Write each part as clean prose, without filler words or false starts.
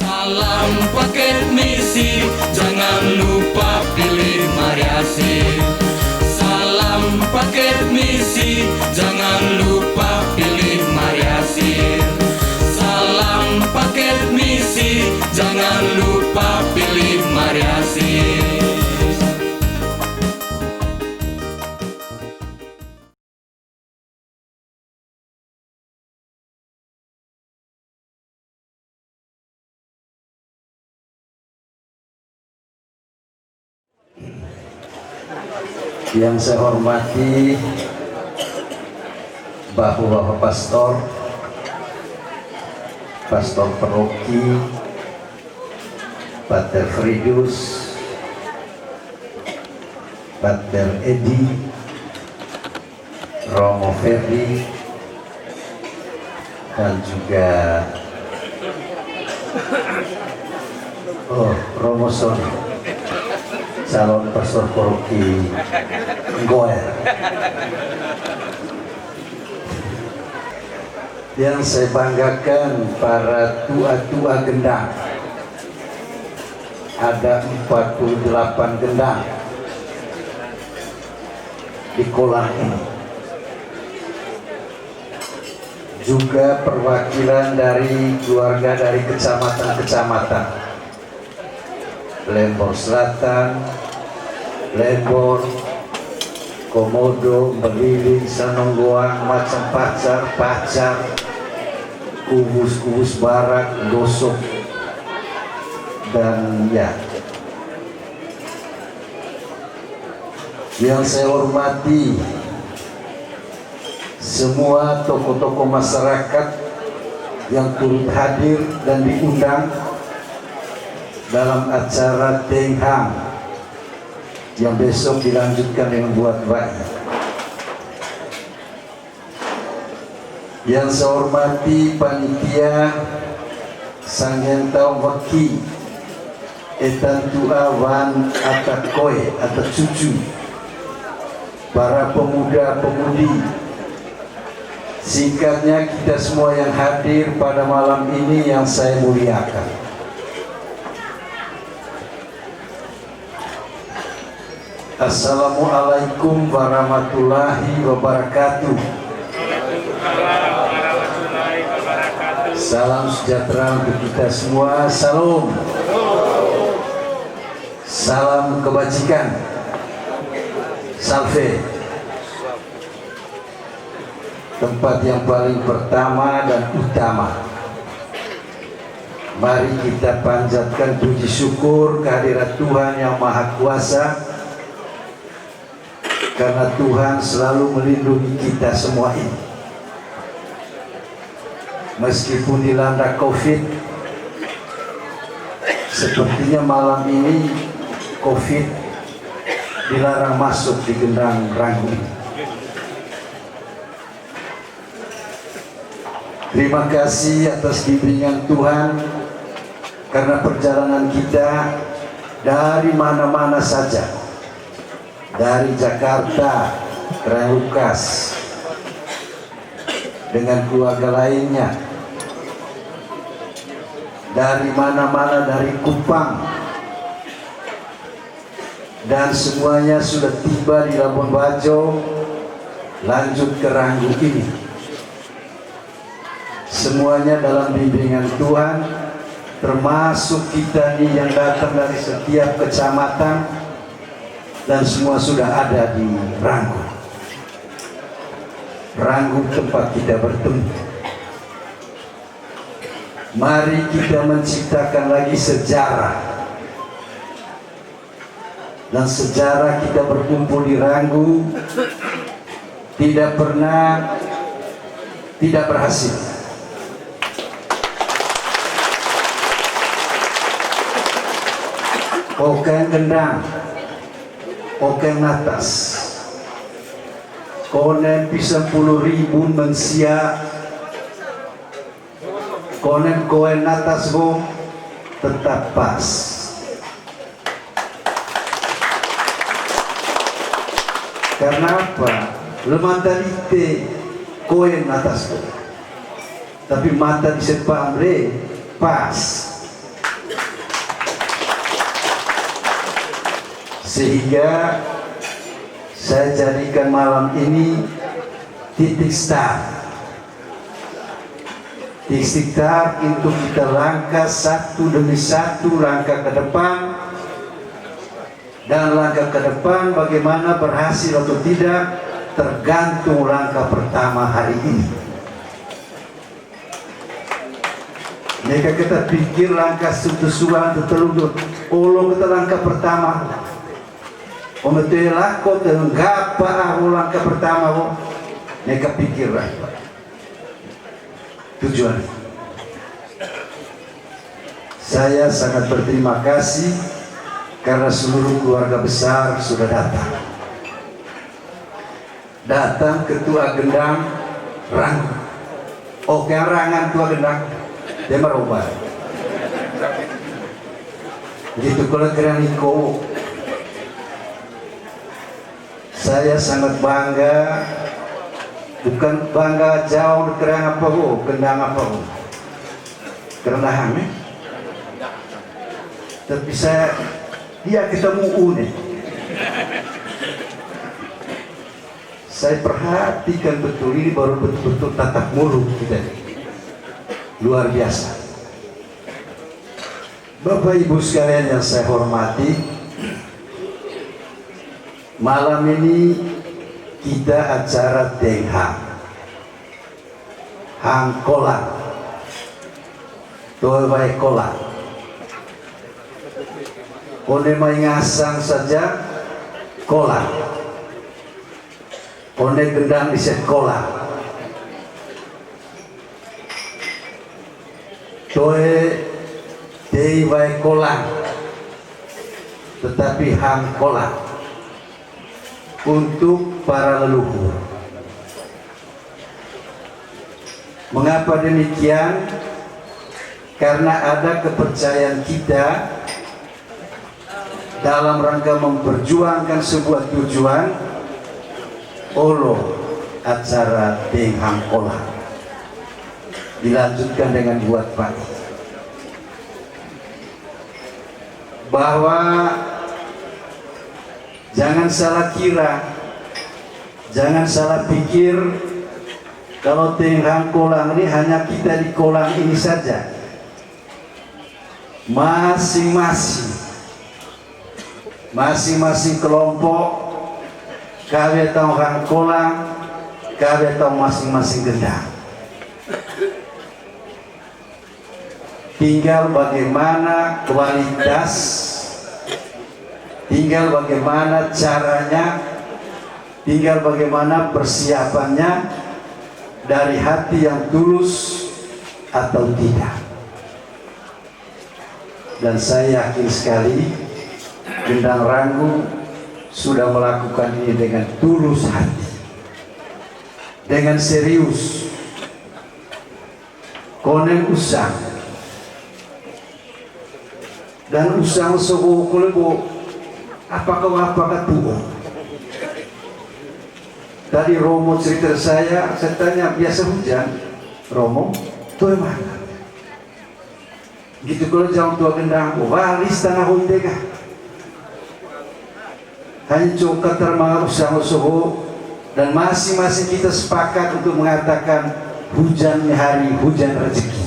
Salam paket misi, jangan lupa pilih Mariasin. Salam paket misi, jangan lupa pilih Mariasin. Salam paket misi, jangan lupa pilih Mariasin. Yang saya hormati Bapak-bapak pastor, pastor paroki, Pater Fridus, Pater Edi, Romo Ferdi, dan juga Romo Soni, calon pastor paroki Goer. Yang saya banggakan para tua-tua gendang, ada 48 gendang di kolam ini. Juga perwakilan dari keluarga dari kecamatan-kecamatan Lembor Selatan, Lembor, Komodo, Beliling, Sanonggoang, Macam Pacar, Kubus Barat, Gosok, dan ya, yang saya hormati semua tokoh-tokoh masyarakat yang turut hadir dan diundang dalam acara Tengham yang besok dilanjutkan dengan buat baik. Yang saya hormati panitia Sanggentau Waki Etan Tua Wan Atakoe atau cucu, para pemuda-pemudi, singkatnya kita semua yang hadir pada malam ini yang saya muliakan. Assalamualaikum warahmatullahi wabarakatuh. Salam sejahtera untuk kita semua. Salam kebajikan. Salve. Tempat yang paling pertama dan utama, mari kita panjatkan puji syukur kehadirat Tuhan yang Maha Kuasa, karena Tuhan selalu melindungi kita semua ini. Meskipun dilanda COVID, sepertinya malam ini COVID dilarang masuk di Gendang Ranggu ini. Terima kasih atas bimbingan Tuhan, karena perjalanan kita dari mana-mana saja, dari Jakarta, Lukas, dengan keluarga lainnya, dari mana-mana, dari Kupang, dan semuanya sudah tiba di Labuan Bajo, lanjut ke Ranggu ini. Semuanya dalam bimbingan Tuhan, termasuk kita nih yang datang dari setiap kecamatan, dan semua sudah ada di Ranggu. Ranggu tempat kita bertemu. Mari kita menciptakan lagi sejarah. Dan sejarah kita berkumpul di Ranggu tidak berhasil. Okeng Gendang, Okeng Natas, konen pisang 10.000 mensia, konen koen natas bom tetap pas. Karena apa? Lemantalite koen natas bom, tapi mata di sepambre pas. Sehingga saya jadikan malam ini titik start untuk kita langkah satu demi satu langkah ke depan, dan langkah ke depan bagaimana berhasil atau tidak tergantung langkah pertama hari ini. Mereka kita pikir langkah susulan tertelur, olo kita langkah pertama. Ometelah kau tenggapa langkah pertama, mereka pikirlah tujuan. Saya sangat berterima kasih karena seluruh keluarga besar sudah datang ketua gendang rang. Oke, rangan tua gendang dia merubah. Begitu kalau keren Niko, saya sangat bangga. Bukan bangga jauh kerana apa gendang apa kerendahan tapi dia ketemu unik. Saya perhatikan betul, ini baru betul-betul tatap mulut kita, luar biasa. Bapak Ibu sekalian yang saya hormati, malam ini kita acara Deng Hang Kolang Toewai Kolang. Kone mai ngasang saja kolang, kone gendang di sekolah. Toe Dewai Kolang, tetapi Hang Kolang untuk para leluhur. Mengapa demikian? Karena ada kepercayaan kita dalam rangka memperjuangkan sebuah tujuan. Olo acara Deng Hang Kolang dilanjutkan dengan buat pagi, bahwa jangan salah kira, jangan salah pikir kalau Deng Hang Kolang ini hanya kita di kolang ini saja. Masing-masing kelompok kabe tahu Hang Kolang, kabe tahu masing-masing gendang. Tinggal bagaimana kualitas, tinggal bagaimana caranya, tinggal bagaimana persiapannya, dari hati yang tulus atau tidak. Dan saya yakin sekali Gendang Ranggu sudah melakukan ini dengan tulus hati, dengan serius. Konen usang dan usang sogo kolebo apakah tuh. Tadi Romo cerita saya tanya biasa hujan. Romo, tuh mana? Gitu kalau jauh tua gendang, walis tanah hundega. Hanya cukup terma usang sogo, dan masing-masing kita sepakat untuk mengatakan hujan hari hujan rezeki.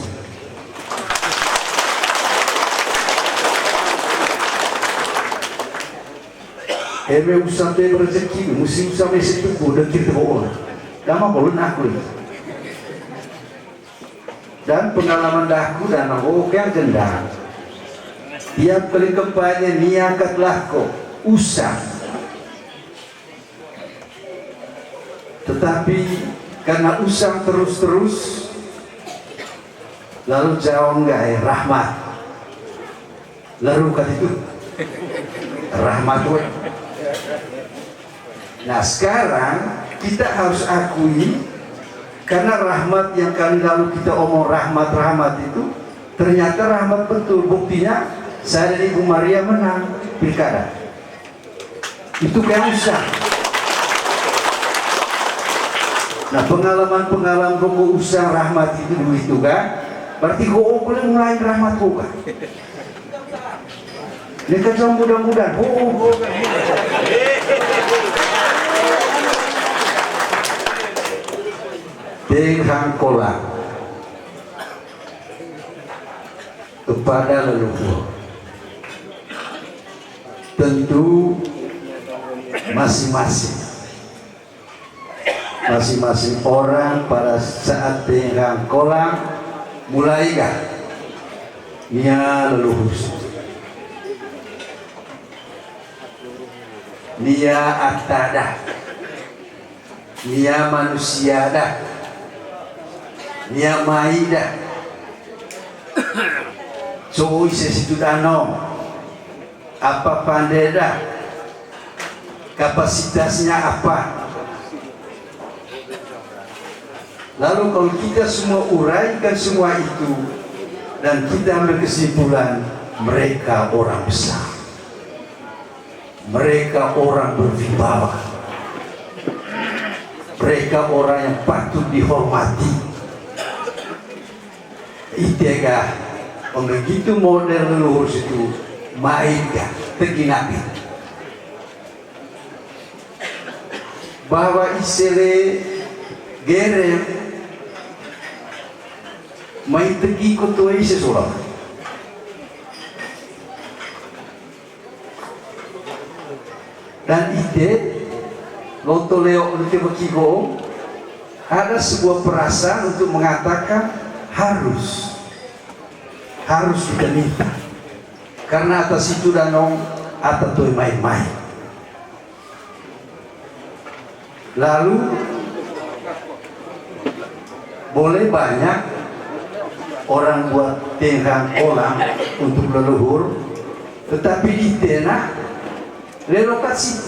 Eme usang teh rezeki, musim usang itu udah kita bawa. Lama boleh aku ini. Dan pengalaman dahku dan aku yang gendang. Tiap kali kampanye niakatlah kau usang. Tetapi karena usang terus lalu jauh enggak rahmat. Lalu kan itu rahmat we. Nah sekarang kita harus akui, karena rahmat yang kali lalu kita omong rahmat itu ternyata rahmat betul. Buktinya saya dan Ibu Maria menang pilkada. Itu kayak usah. Nah pengalaman kau usah rahmat itu kan berarti kau boleh mulai rahmat kau kan. Ini kan mudah-mudahan. Dengan kolam kepada leluhur. Tentu masing-masing orang pada saat dengan kolam mulai kan nia leluhur, nia atada, nia manusia dah, nia maida, so sesitu danau, apa pandai dah, kapasitasnya apa. Lalu kalau kita semua uraikan semua itu dan kita ambil kesimpulan, mereka orang besar, mereka orang berwibawa, mereka orang yang patut dihormati. Itega begitu model leluhur itu mainkan teginapi bahwa isele gerem mai tegi koto ise sola dan ide loto leo lute bakigo ada sebuah perasaan untuk mengatakan harus kita minta karena atas itu danong atau toy main-main. Lalu boleh banyak orang buat tenggang kolam untuk leluhur, tetapi di tanah relokasi.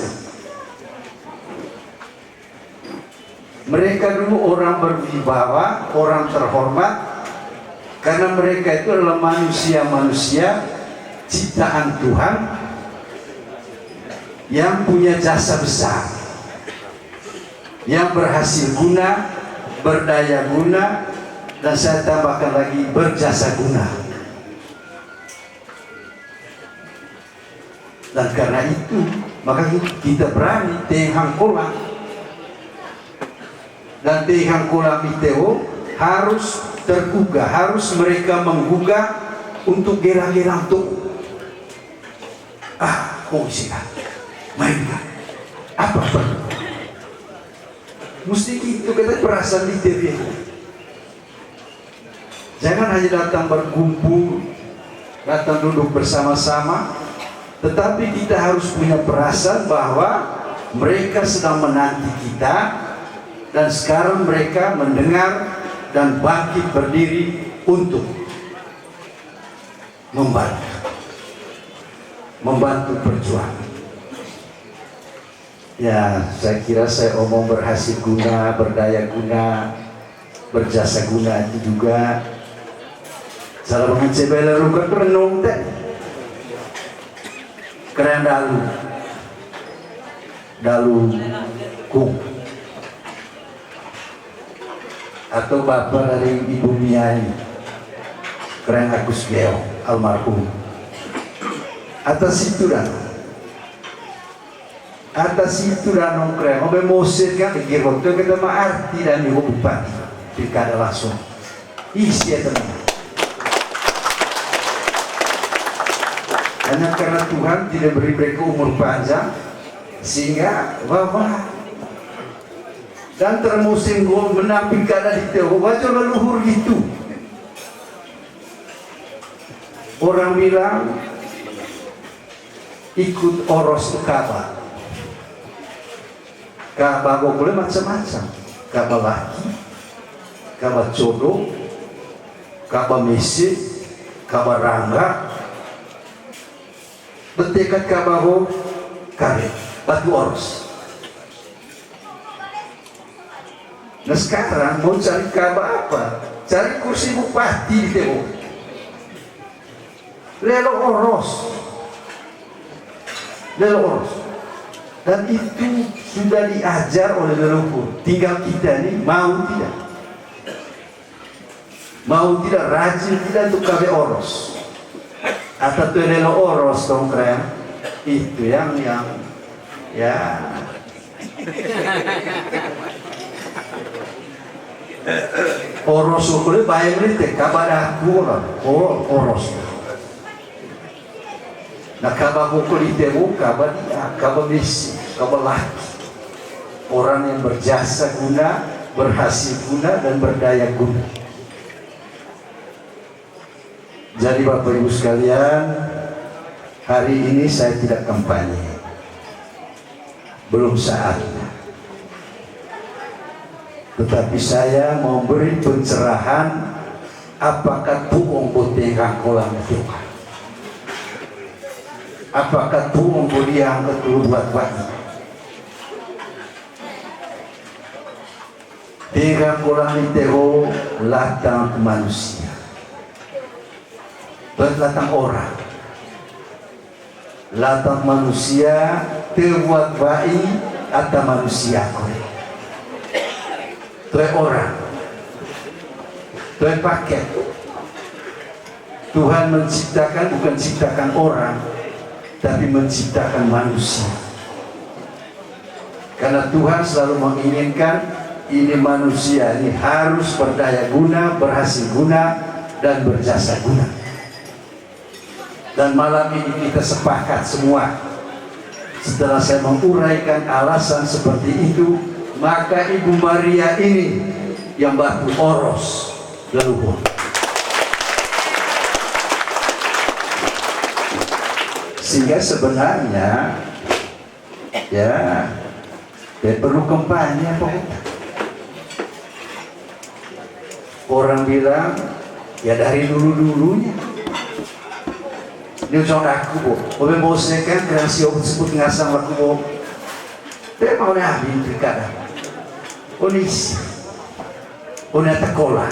Mereka dulu orang berwibawa, orang terhormat, karena mereka itu adalah manusia-manusia ciptaan Tuhan yang punya jasa besar, yang berhasil guna, berdaya guna, dan saya tambahkan lagi berjasa guna. Dan karena itu maka kita berani tenggang kolam, dan tenggang kolam itu harus tergugah, harus mereka menggugah untuk gerang-gerang tuh. Kok sih kan mainkan apa perlu mesti itu kita perasaan di TV. Jangan hanya datang berkumpul, datang duduk bersama-sama, tetapi kita harus punya perasaan bahwa mereka sedang menanti kita, dan sekarang mereka mendengar dan bangkit berdiri untuk membantu perjuangan. Ya, saya kira saya omong berhasil guna, berdaya guna, berjasa guna itu juga. Salah mengencebel rukat renung deh. Keren dalu kung atau bapak dari Ibu Miai, keren Agus Geo almarhum. Atas itu dan keren. Obe mosir kan dikir waktu kita arti dan ibu bupati pilkada langsung. Isi ya teman. Hanya karena Tuhan tidak beri mereka umur panjang sehingga wabah dan termusim gol menang pilkada di Teo baca leluhur gitu. Orang bilang ikut oros ke Ka'bah. Ka'bah boleh macam-macam. Ka'bah laki, Ka'bah jodoh, Ka'bah misi, Ka'bah rangga. Bertekad Ka'bah karet, batu oros. Nah sekarang mau cari Ka'bah apa? Cari kursi bupati di Teo. Lelo oros. Dan itu sudah diajar oleh leluhur. Tinggal kita ini mau tidak rajin tidak untuk KB oros. atau tuh oros dong keren itu yang ya oros ukule bayang nih kabar aku lah oros nah kabar ukul itu kabar dia kabar misi kabar laki orang yang berjasa guna berhasil guna dan berdaya guna. Jadi Bapak Ibu sekalian, hari ini saya tidak kampanye, belum saatnya. Tetapi saya mau beri pencerahan apakah buong botengah kolam Tuhan, apakah buong bodiang ketua buat Tengah kolam itu latang manusia, latang orang, latang manusia terbuat baik atau manusia kau, tuh orang, tuh paket. Tuhan menciptakan bukan ciptakan orang, tapi menciptakan manusia. Karena Tuhan selalu menginginkan ini manusia ini harus berdaya guna, berhasil guna, dan berjasa guna. Dan malam ini kita sepakat semua. Setelah saya menguraikan alasan seperti itu, maka Ibu Maria ini yang batu oros leluhur. Sehingga sebenarnya ya perlu kampanye Pak. Orang bilang ya dari dulu-dulunya ini saudaraku bu, boleh bosnya kan kreasi sebut ngasang laku bu, dia mau nabi berkata, onis, onata kola,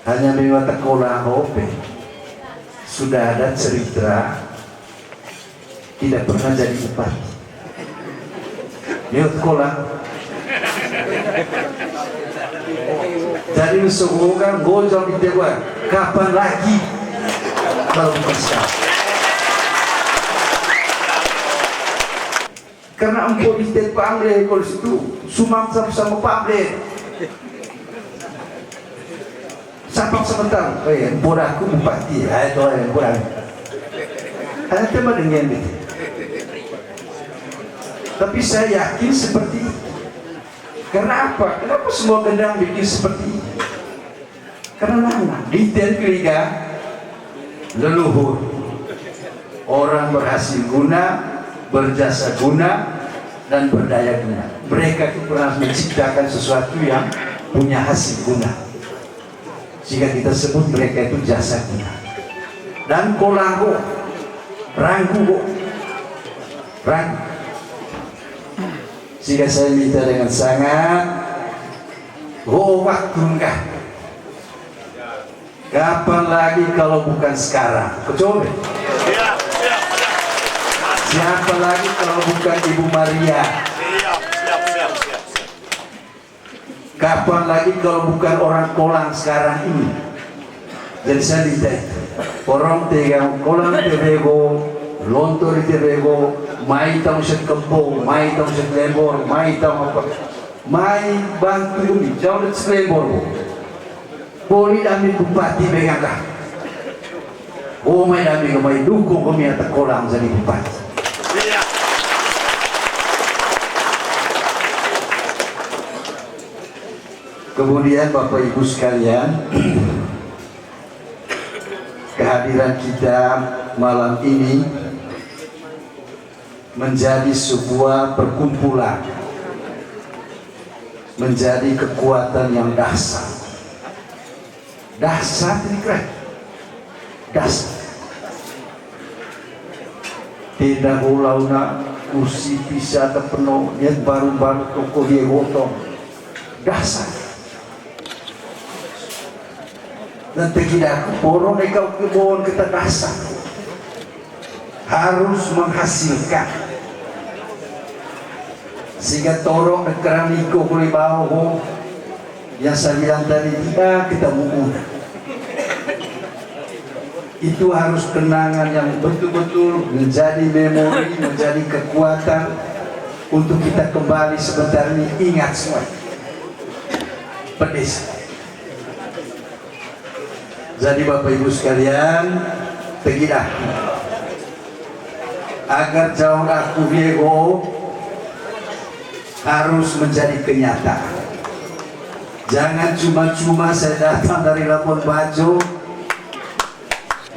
hanya mewata kola hope, sudah ada cerita tidak pernah jadi bupati, mewata kola. Jadi semoga gojol di dewa kapan lagi kalau bisa karena empuk di dewa pamle kalau situ sumam sama pamle sampai sebentar empuk aku bupati itu empuk ada tema dengan itu tapi saya yakin seperti itu. Karena apa? Kenapa semua gendang bikin seperti ini? Karena nama detail ketiga leluhur orang berhasil guna, berjasa guna, dan berdaya guna. Mereka itu pernah menciptakan sesuatu yang punya hasil guna, sehingga kita sebut mereka itu jasa guna. Dan kolango, ranggu, sehingga saya minta dengan sangat waktu enggak kapan lagi kalau bukan sekarang kecuali siapa lagi kalau bukan Ibu Maria kapan lagi kalau bukan orang Kolang sekarang ini. Jadi saya minta orang tegang Kolang Tebego Lontor Tebego mai tang set kempung, mai tang set lembor, mai tang apa, mai bantu ini, jauh dari lembor. Boleh ambil bupati megangkah. Oh mai ambil mai dukung kami atas Kolang jadi bupati. Kemudian Bapak Ibu sekalian, kehadiran kita malam ini menjadi sebuah perkumpulan, menjadi kekuatan yang dahsyat. Dahsyat ini keren, dahsyat. Tidak ulauna kursi bisa terpenuh, dia baru-baru toko dia gotong, dahsyat. Dan tidak borong ekau kebon kita dahsyat. Harus menghasilkan sehingga torong negara niko boleh bawa yang saya bilang tadi tidak kita mudah itu harus kenangan yang betul-betul menjadi memori, menjadi kekuatan untuk kita kembali sebentar ini. Ingat semua pedis. Jadi Bapak Ibu sekalian, pergilah agar jauh aku Diego harus menjadi kenyataan. Jangan cuma-cuma saya datang dari Labuan Bajo,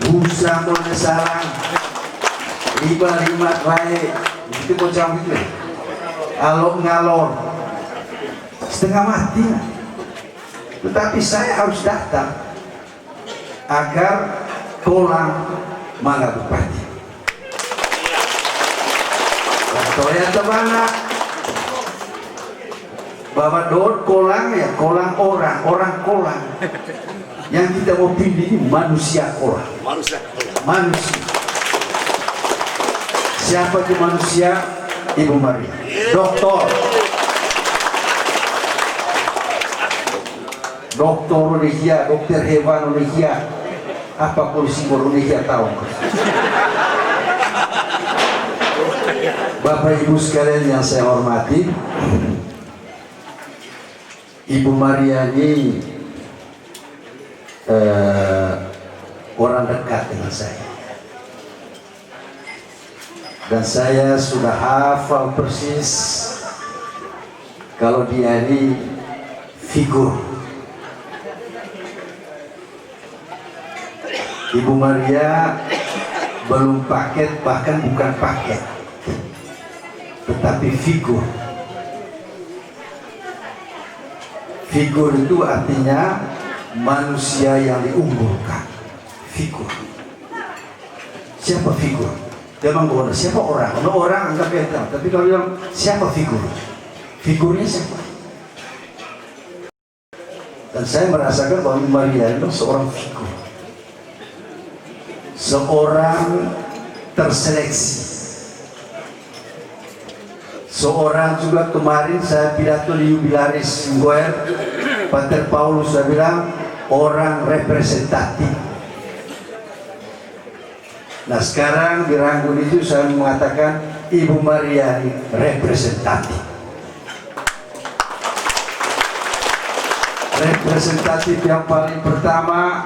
Busa Monesalang, lima baik, itu bocah gitu, alok ngalor, setengah mati. Tetapi saya harus datang agar Kolang Mangga Bupati. Toya Tabana bahwa Dot Kolang ya Kolang orang Kolang. Yang kita mau pilih ini manusia Kolang. Manusia. Siapa itu manusia? Ibu Maria. Dokter Indonesia, dokter hewan Indonesia. Apa polisi Indonesia tahu? Bapak Ibu sekalian yang saya hormati, Ibu Maria ini orang dekat dengan saya, dan saya sudah hafal persis kalau dia ini figur. Ibu Maria belum paket, bahkan bukan paket, tetapi figur. Figur itu artinya manusia yang diunggulkan. Figur. Siapa figur? Jangan bodoh. Siapa orang? Kalau orang anggap kita. Tapi kalau yang siapa figur? Figurnya siapa? Dan saya merasakan bahwa Maria itu seorang figur, seorang terseleksi. Seorang juga kemarin saya pidato di Jubilaris Singgoer, Pater Paulus saya bilang orang representatif. Nah sekarang di Ranggun itu saya mengatakan Ibu Maria ini representatif. Representatif yang paling pertama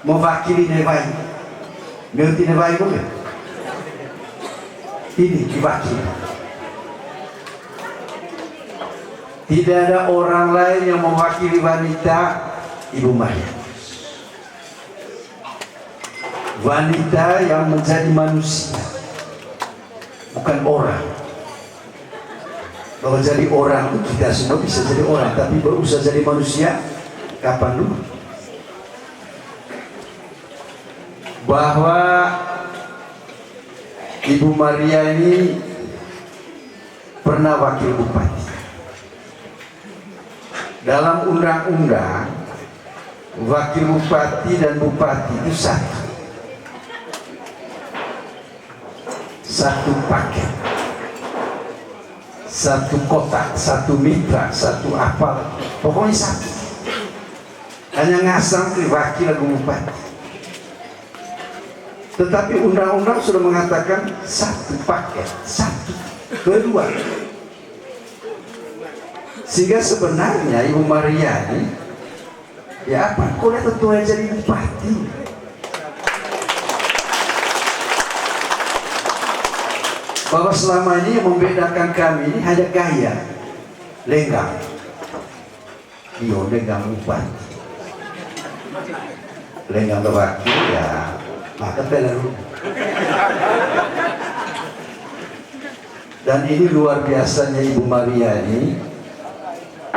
mewakili Nevai. Ngerti Nevai boleh? Ini diwakili. Tidak ada orang lain yang mewakili wanita, Ibu Maria. Wanita yang menjadi manusia, bukan orang. Kalau jadi orang, kita semua bisa jadi orang, tapi berusaha jadi manusia, kapan dulu? Bahwa Ibu Maria ini pernah wakil bupati. Dalam undang-undang, wakil bupati dan bupati itu satu paket, satu kotak, satu mitra, satu apa, pokoknya satu. Hanya ngasang ke wakil dan bupati. Tetapi undang-undang sudah mengatakan satu paket, satu, kedua. Sehingga sebenarnya Ibu Maria ini, ya apa? Kok lihat tentu aja jadi bupati. Bahwa selama ini yang membedakan kami ini hanya gaya, lenggang. Iyo, lenggang bupati. Lenggang wakil ya, maka terlalu. Dan ini luar biasanya Ibu Maria ini.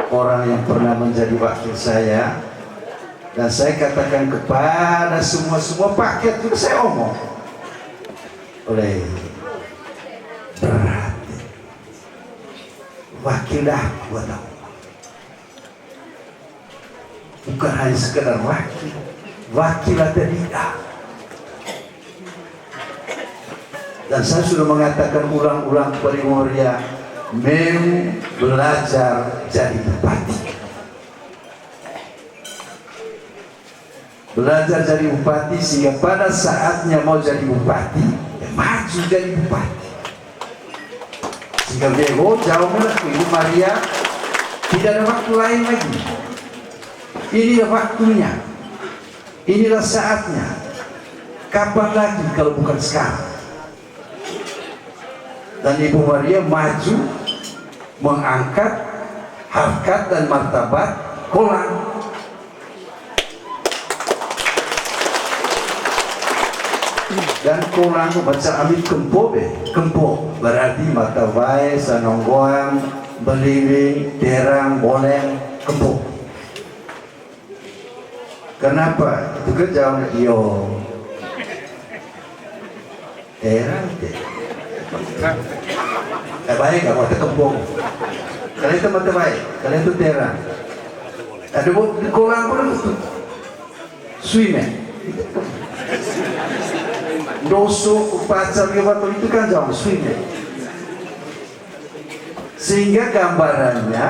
Orang yang pernah menjadi wakil saya, dan saya katakan kepada semua paket itu saya omong oleh berat wakil dah buat aku, bukan hanya sekedar wakil atau tidak. Dan saya sudah mengatakan ulang-ulang kepada Ibu Maria, belajar jadi bupati. belajar jadi bupati sehingga pada saatnya mau jadi bupati, ya maju jadi bupati. Sehingga dia jauhnya Ibu Maria tidak ada waktu lain lagi. Inilah waktunya, inilah saatnya. Kapan lagi kalau bukan sekarang? Dan Ibu Maria maju mengangkat harkat dan martabat Kolang. Dan Kolang baca amit kempo berarti mata bae, sanonggoang, beliwing, terang, boleng, kempo. Kenapa? Itu kan jauh yo. Terang deh. Baik nggak mata kembung. Kalian itu mata baik, kalian itu terang. Ada di Kolang pun itu swimming. Doso pacar waktu itu kan jauh swimming. Sehingga gambarannya,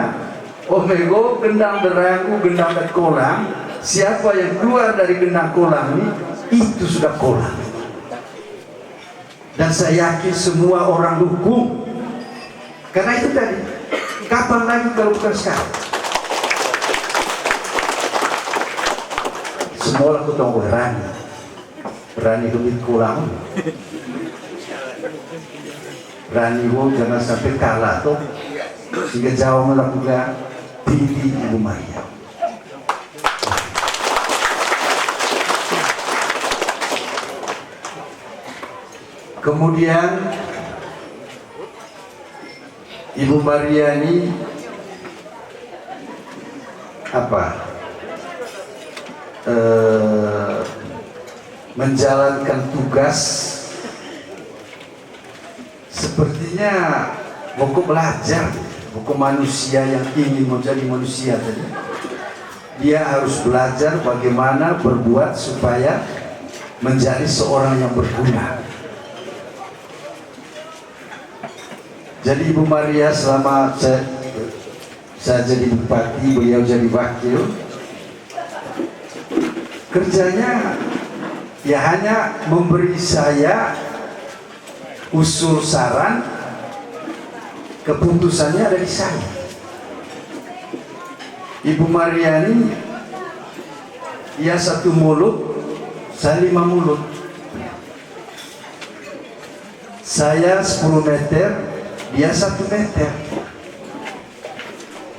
omego gendang derangu, gendang dan Kolang. Siapa yang keluar dari gendang Kolang ini, itu sudah Kolang. Dan saya yakin semua orang dukung. Karena itu tadi, kapan lagi kalau bukan sekarang? Semua aku tahu berani duit Kolang. Berani jangan sampai kalah tuh. Sehingga jauh melakukan pilih Ibu Maria. Kemudian Ibu Maria ini menjalankan tugas sepertinya buku belajar, buku manusia yang ingin menjadi manusia tadi. Dia harus belajar bagaimana berbuat supaya menjadi seorang yang berguna. Jadi Ibu Maria selama saya jadi bupati, beliau jadi wakil, kerjanya ya hanya memberi saya usul saran, keputusannya ada di saya. Ibu Maria ini dia satu mulut, saya 5 mulut. Saya 10 meter, dia 1 meter.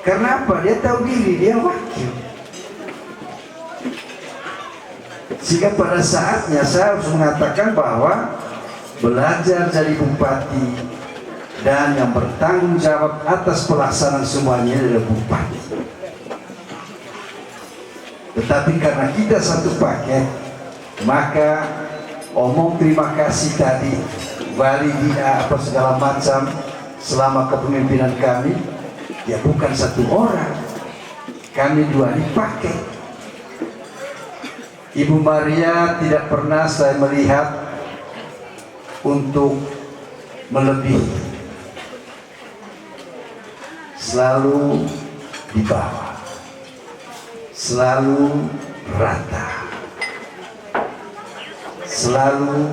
Karena apa? Dia tahu diri, dia wakil. Sehingga pada saatnya saya harus mengatakan bahwa belajar jadi bupati dan yang bertanggung jawab atas pelaksanaan semuanya adalah bupati. Tetapi karena kita satu paket, maka omong terima kasih tadi, wali dia apa segala macam selama kepemimpinan kami, ya bukan satu orang, kami 2 dipakai. Ibu Maria tidak pernah saya melihat untuk melebihi, selalu di bawah, selalu rata, selalu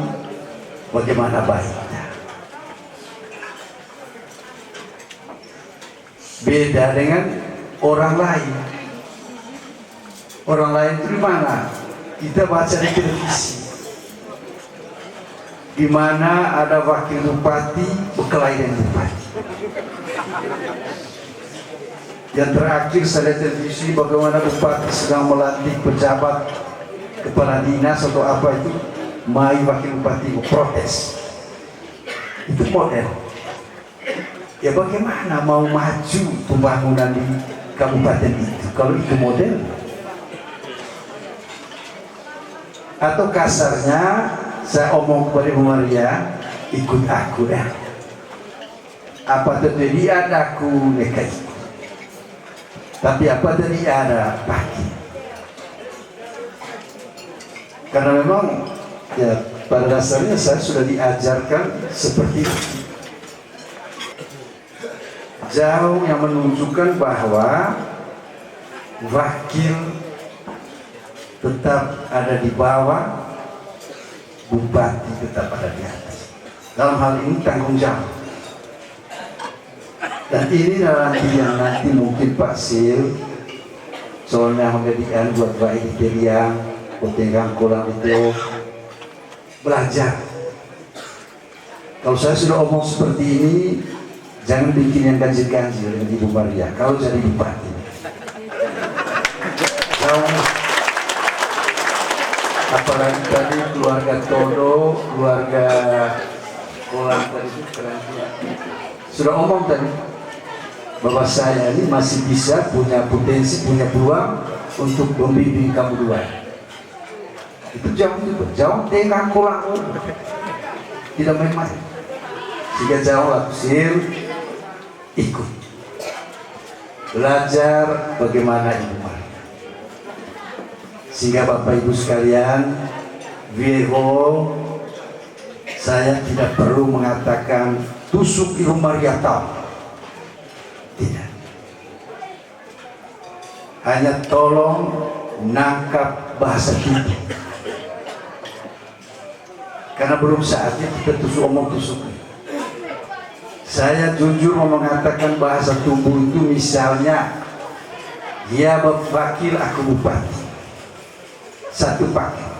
bagaimana baiknya. Beda dengan orang lain. Orang lain itu di mana? Kita baca di televisi, di mana ada wakil bupati berkelahi dengan bupati. Yang terakhir saya lihat televisi bagaimana bupati sedang melantik pejabat kepala dinas atau apa itu, mai wakil bupati protes. Itu model. Ya bagaimana mau maju pembangunan di kabupaten itu kalau itu model? Atau kasarnya saya omong kepada Ibu Maria, ikut aku dah. Apa tadi ada aku nekat. Tapi apa tadi ada pagi. Karena memang ya pada dasarnya saya sudah diajarkan seperti itu. Jauh yang menunjukkan bahwa wakil tetap ada di bawah, bupati tetap ada di atas. Dalam hal ini tanggung jawab. Dan ini nanti yang nanti mungkin Pak Sil soalnya menjadikan buat baik yang potenggang kurang itu belajar. Kalau saya sudah omong seperti ini, jangan bikin yang ganjil-ganjil dengan Ibu Maria. Kalau jadi bupati, jauh. Apalagi tadi keluarga Todo, keluarga Kolang tadi itu keren ya. Sudah omong tadi bahwa saya ini masih bisa punya potensi, punya peluang untuk membimbing kamu dua. Itu jauh tengah Kolang, tidak main-main. Sehingga jauh aku Sil ikut belajar bagaimana Ibu Maria. Sehingga Bapak Ibu sekalian, Vieho, saya tidak perlu mengatakan tusuk Ibu Maria tahu. Tidak. Hanya tolong nangkap bahasa kita. Karena belum saatnya kita tusuk omong tusuk. Saya jujur mau mengatakan bahasa tubuh itu misalnya, dia wakil aku bupati. Satu paket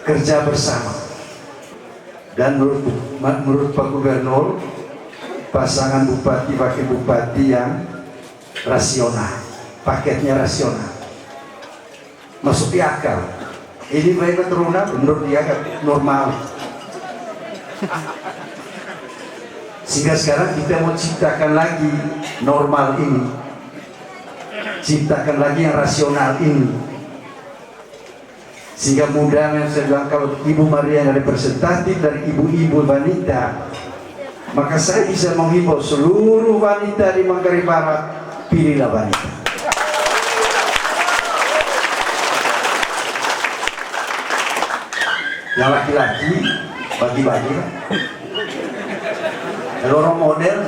kerja bersama, dan menurut Pak Gubernur pasangan bupati wakil bupati yang rasional, paketnya rasional, masuk di akal. Ini mereka teruna menurut dia normal. Sehingga sekarang kita mau ciptakan lagi normal ini, ciptakan lagi yang rasional ini. Sehingga mudah yang saya bilang, kalau Ibu Maria yang representatif dari ibu-ibu wanita, maka saya bisa menghimbau seluruh wanita di Manggarai Barat, pilihlah wanita. Yang laki-laki bagi-bagi lah. Lorong model.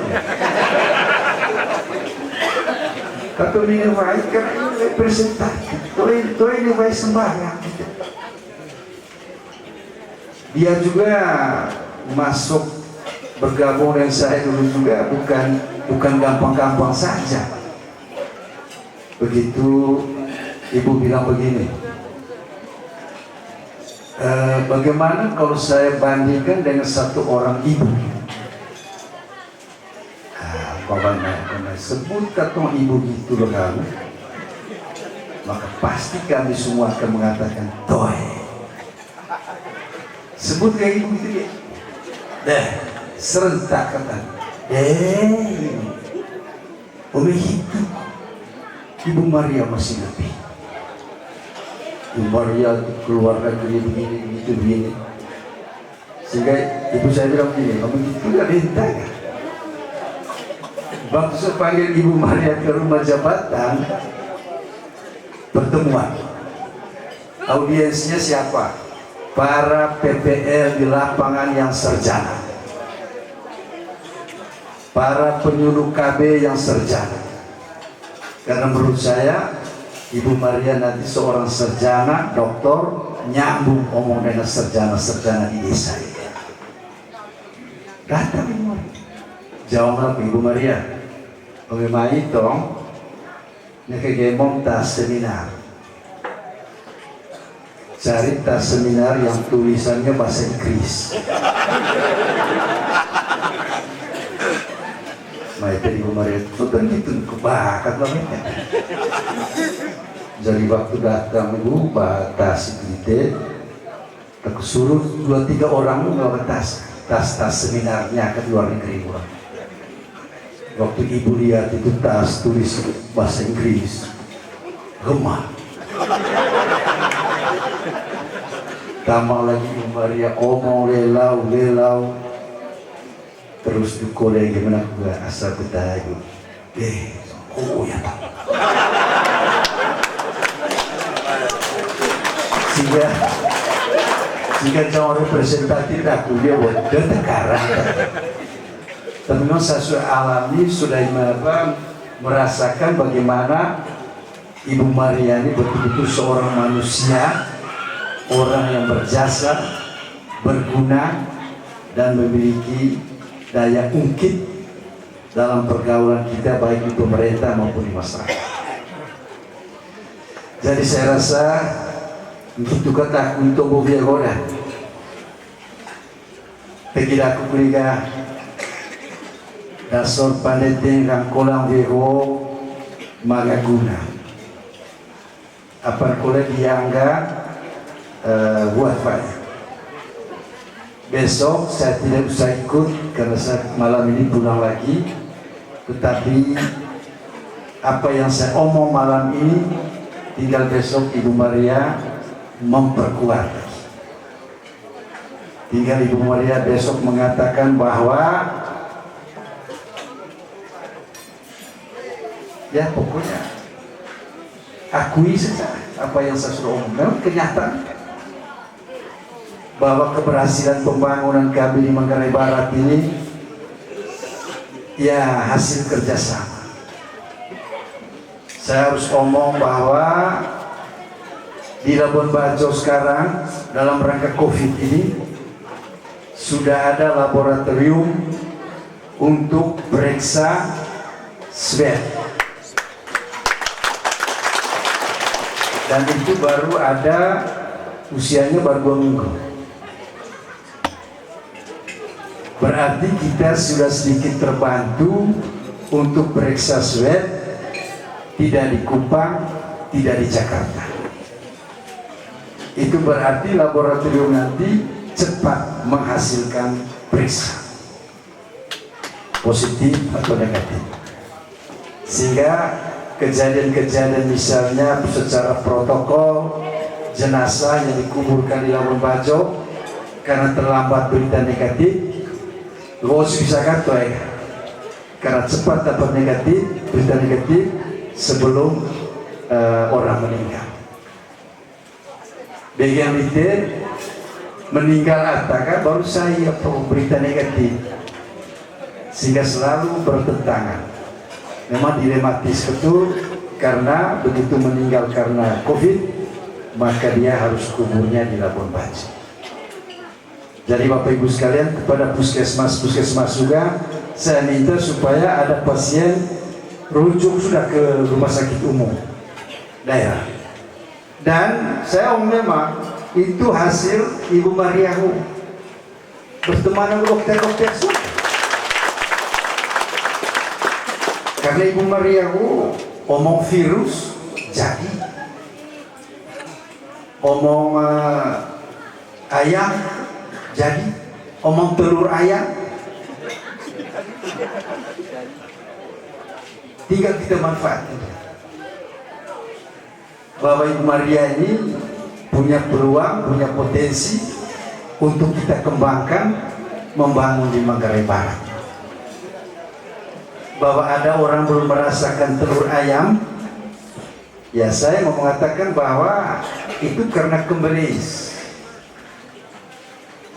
Tapi ini baik karena ini representatif. Itu ini baik sembahyang. Dia juga masuk bergabung dengan saya dulu juga bukan gampang-gampang saja. Begitu Ibu bilang begini, bagaimana kalau saya bandingkan dengan satu orang ibu? Karena sebut kata ibu gitu loh kamu, maka pasti kami semua akan mengatakan toy. Sebut kayak ibu gitu ya, deh serentak kata, begitu. Ibu Maria masih lebih. Ibu Maria keluarga begini, begini. Sehingga ibu saya bilang begini, kamu gitu gak bentang ya? Waktu saya panggil Ibu Maria ke rumah jabatan, pertemuan. Audiensnya siapa? Para PPL di lapangan yang sarjana, para penyuluh KB yang sarjana. Karena menurut saya Ibu Maria nanti seorang sarjana, doktor, nyambung omong dengan sarjana-sarjana di desa ini. Datang Ibu Maria, jawablah Ibu Maria, bagaimana itu? Ini kegemong tas seminar. Cari tas seminar yang tulisannya bahasa Inggris. Mereka Ibu Maria itu begitu kebakat banget. Jadi waktu datang Ibu batas itu, aku suruh 2-3 orang membawa tas seminarnya ke luar negeri. Waktu Ibu lihat itu tas tulis bahasa Inggris, gemar. Tambah lagi Ibu Maria omong lelau. Terus dikoleng gimana gue asal ketahui. Ya tak. Sehingga calon representatif aku dia buat tekaran. Tapi memang saya sudah alami, sudah merasakan bagaimana Ibu Maria ini betul-betul seorang manusia, orang yang berjasa, berguna, dan memiliki daya ungkit dalam pergaulan kita baik di pemerintah maupun di masyarakat. Jadi saya rasa begitu kata untuk Bovia Goda Tegila aku kuliga dasar paneteng kang kolang viejo magaguna apa kuliah diangga buat Pak. Besok saya tidak bisa ikut karena saya malam ini pulang lagi, tetapi apa yang saya omong malam ini tinggal besok Ibu Maria memperkuat. Tinggal Ibu Maria besok mengatakan bahwa ya pokoknya akui saja apa yang saya sudah omong. Memang kenyataan bahwa keberhasilan pembangunan kami di Manggarai Barat ini ya hasil kerjasama. Saya harus omong bahwa di Labuan Bajo sekarang dalam rangka COVID ini sudah ada laboratorium untuk periksa swab, dan itu baru ada usianya baru 2 minggu. Berarti kita sudah sedikit terbantu untuk periksa swab, tidak di Kupang, tidak di Jakarta. Itu berarti laboratorium nanti cepat menghasilkan periksa positif atau negatif, sehingga kejadian-kejadian misalnya secara protokol jenazah yang dikuburkan di Labuan Bajo karena terlambat berita negatif, bisa kata ya, karena cepat dapat negatif, berita negatif sebelum orang meninggal. Bagian itu meninggal ataka baru saya berita negatif, sehingga selalu bertentangan. Memang dilematis betul, karena begitu meninggal karena COVID, maka dia harus kuburnya di Labuan Bajo. Jadi Bapak Ibu sekalian, kepada puskesmas juga saya minta supaya ada pasien rujuk sudah ke rumah sakit umum daerah. Dan saya memang itu hasil Ibu Maria berteman dengan dokter-dokter semua. Karena Ibu Maria omong virus jadi, omong ayam jadi, omong telur ayam, tinggal kita manfaatkan. Bahwa Ibu Maria ini punya peluang, punya potensi untuk kita kembangkan, membangun di Manggarai Barat. Bahwa ada orang belum merasakan telur ayam, ya saya mau mengatakan bahwa itu karena kembenis.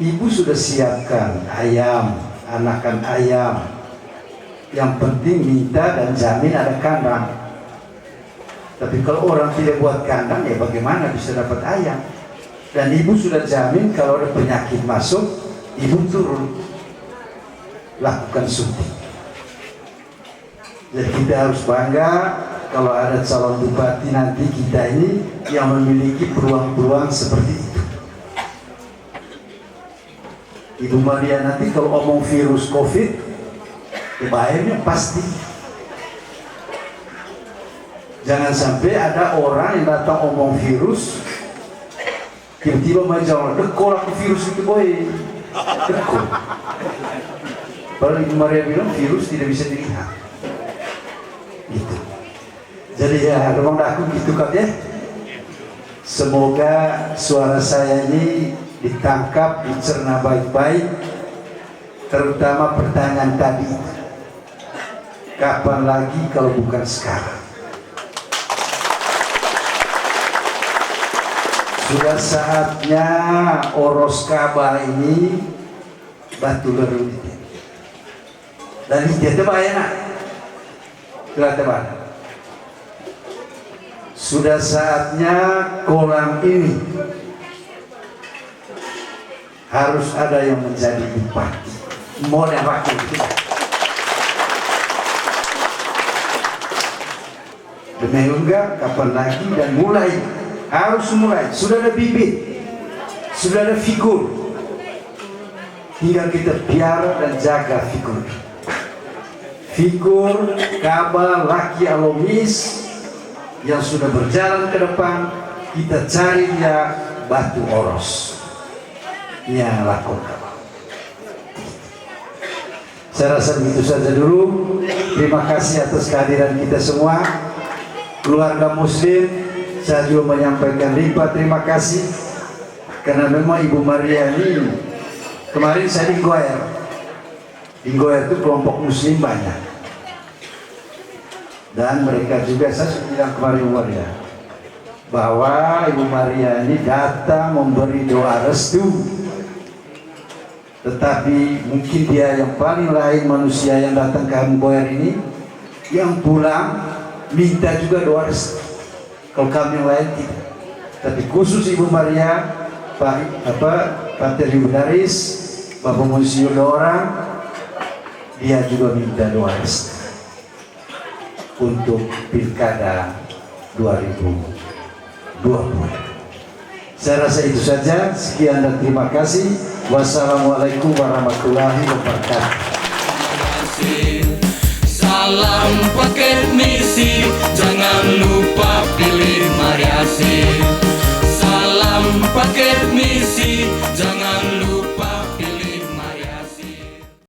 Ibu sudah siapkan ayam, anakan ayam. Yang penting minta dan jamin ada kandang. Tapi kalau orang tidak buat kandang, ya bagaimana bisa dapat ayam? Dan ibu sudah jamin kalau ada penyakit masuk, ibu turun lakukan suntik. Jadi kita harus bangga kalau ada calon bupati nanti kita ini yang memiliki peluang-peluang seperti itu. Ibu Maria nanti kalau omong virus COVID, bahayanya pasti. Jangan sampai ada orang yang datang omong virus, tiba-tiba menjawab, dekol aku virus itu boy, dekol. Padahal Ibu Maria bilang virus tidak bisa dilihat. Gitu. Jadi ya, memang aku gitu kan ya. Semoga suara saya ini ditangkap, dicerna baik-baik, terutama pertanyaan tadi. Kapan lagi kalau bukan sekarang? Sudah saatnya Oros Kaba ini batu lerut. Dan dia tebak enak. Telah tebak. sudah saatnya kolam ini harus ada yang menjadi bupati, mau dan wakil kita. Demi enggak, kapan lagi, dan mulai, harus mulai. Sudah ada bibit, sudah ada figur, tinggal kita piara dan jaga figur. Figur Kaba Laki Alomis yang sudah berjalan ke depan, kita cari dia batu oros. Ya, lakukan. Saya rasa begitu saja dulu. Terima kasih atas kehadiran kita semua. Keluarga Muslim, saya juga menyampaikan limpah terima kasih. Karena memang Ibu Maria ini, kemarin saya di Goer. Di Goer itu kelompok Muslim banyak. Dan mereka juga, saya sudah bilang kemarin Ibu Maria, bahwa Ibu Maria ini datang memberi doa restu. Tetapi mungkin dia yang paling lain manusia yang datang ke Goer ini, yang pulang minta juga doa restu. Kalau kami yang lain tidak. Tapi khusus Ibu Maria, Pak Terliudaris, Bapak Monsinyur orang, dia juga minta doa restu untuk Pilkada 2020. Saya rasa itu saja. Sekian dan terima kasih. Wassalamualaikum warahmatullahi wabarakatuh. Salam paket misi, jangan lupa pilih Mariasi. Salam paket misi, jangan lupa